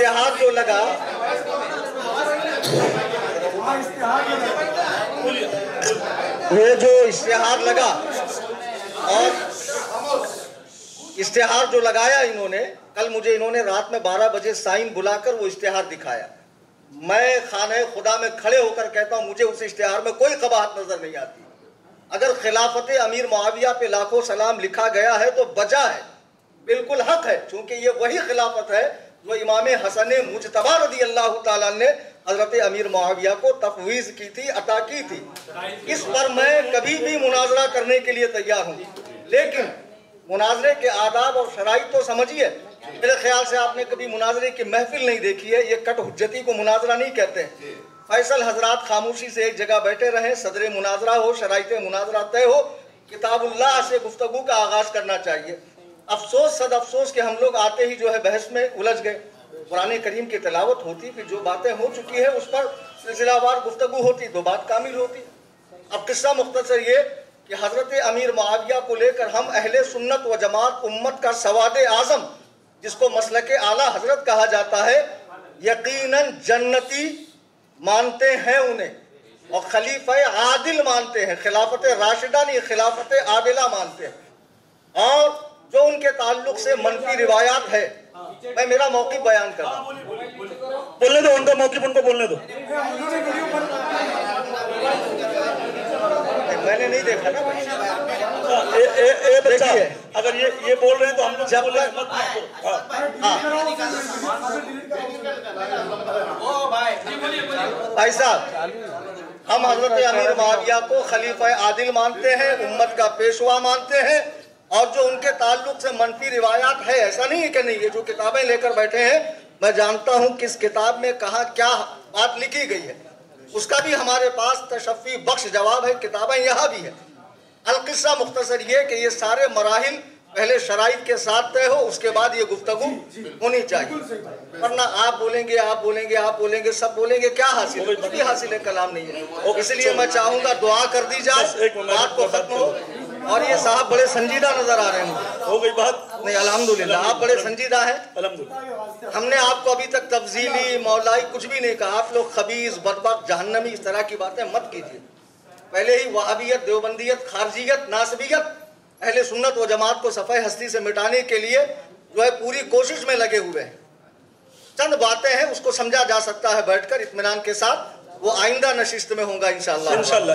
اشتہار جو لگا وہ جو اشتہار لگا اور اشتہار جو لگایا انہوں نے، کل مجھے انہوں نے رات میں 12 بجے سائن بلا کر وہ اشتہار دکھایا. میں خانہ خدا میں کھڑے ہو کر کہتا ہوں مجھے اس اشتہار میں کوئی قباحت نظر نہیں آتی. اگر خلافت امیر معاویہ پہ لاکھوں سلام لکھا گیا ہے تو بجا ہے، بالکل حق ہے، چونکہ یہ وہی خلافت ہے جو امام حسن مجتبی رضی اللہ تعالیٰ نے حضرت امیر معاویہ کو تفویض کی تھی، عطا کی تھی. اس پر میں کبھی بھی مناظرہ کرنے کے لیے تیار ہوں، لیکن مناظرے کے آداب اور شرائط تو سمجھیے. میرے خیال سے آپ نے کبھی مناظرے کی محفل نہیں دیکھی ہے. یہ کٹ حجتی کو مناظرہ نہیں کہتے ہیں. فیصل حضرات خاموشی سے ایک جگہ بیٹھے رہیں، صدر مناظرہ ہو، شرائط مناظرہ طے ہو، کتاب اللہ سے گفتگو کا آغاز کرنا چاہیے. افسوس صد افسوس کہ ہم لوگ آتے ہی جو ہے بحث میں الجھ گئے. قرآن کریم کی تلاوت ہوتی کہ جو باتیں ہو چکی ہے اس پر سلسلہ وار گفتگو ہوتی تو بات کامل ہوتی. اب قصہ مختصر یہ کہ حضرت امیر معاویہ کو لے کر ہم اہل سنت و جماعت امت کا سواد اعظم، جس کو مسلک اعلیٰ حضرت کہا جاتا ہے، یقیناً جنتی مانتے ہیں انہیں اور خلیفہ عادل مانتے ہیں. خلافت راشدہ نہیں، خلافت عادلہ مانتے ہیں. اور جو ان کے تعلق سے منفی روایات ہے، میں میرا موقف بیان کر رہا ہوں. بولنے دو ان کا موقف، ان کو بولنے دو. میں نے نہیں دیکھا نا. دیکھیے اگر یہ بول رہے ہیں تو ہم لوگ جب تک بھائی صاحب، ہم حضرت امیر معاویہ کو خلیفہ عادل مانتے ہیں، امت کا پیشوا مانتے ہیں، اور جو ان کے تعلق سے منفی روایات ہے، ایسا نہیں ہے کہ نہیں. یہ جو کتابیں لے کر بیٹھے ہیں، میں جانتا ہوں کس کتاب میں کہاں کیا بات لکھی گئی ہے، اس کا بھی ہمارے پاس تشفی بخش جواب ہے. کتابیں یہاں بھی ہیں. القصہ مختصر یہ کہ یہ سارے مراحل پہلے شرائط کے ساتھ طے ہو، اس کے بعد یہ گفتگو ہونی چاہیے. ورنہ آپ بولیں گے، آپ بولیں گے، آپ بولیں گے، سب بولیں گے، کیا حاصل ہے؟ کچھ بھی حاصل ہے کلام نہیں ہے. اس لیے میں چاہوں گا دعا کر دی جائے، بات کو ختم ہو. اور یہ صاحب بڑے سنجیدہ نظر آ رہے ہیں. ہو گئی بات؟ نہیں، الحمدللہ آپ بڑے سنجیدہ ہیں. الحمدللہ. ہم نے آپ کو ابھی تک تفضیلی مولائی کچھ بھی نہیں کہا. آپ لوگ خبیث، بدبخت، جہنمی، اس طرح کی باتیں مت کیجیے. پہلے ہی وہابیت، دیوبندیت، خارجیت، ناسبیت، اہل سنت و جماعت کو صفحہ ہستی سے مٹانے کے لیے جو ہے پوری کوشش میں لگے ہوئے ہیں. چند باتیں ہیں، اس کو سمجھا جا سکتا ہے بیٹھ کر اطمینان کے ساتھ. وہ آئندہ نشست میں ہوں گا انشاءاللہ. انشاءاللہ.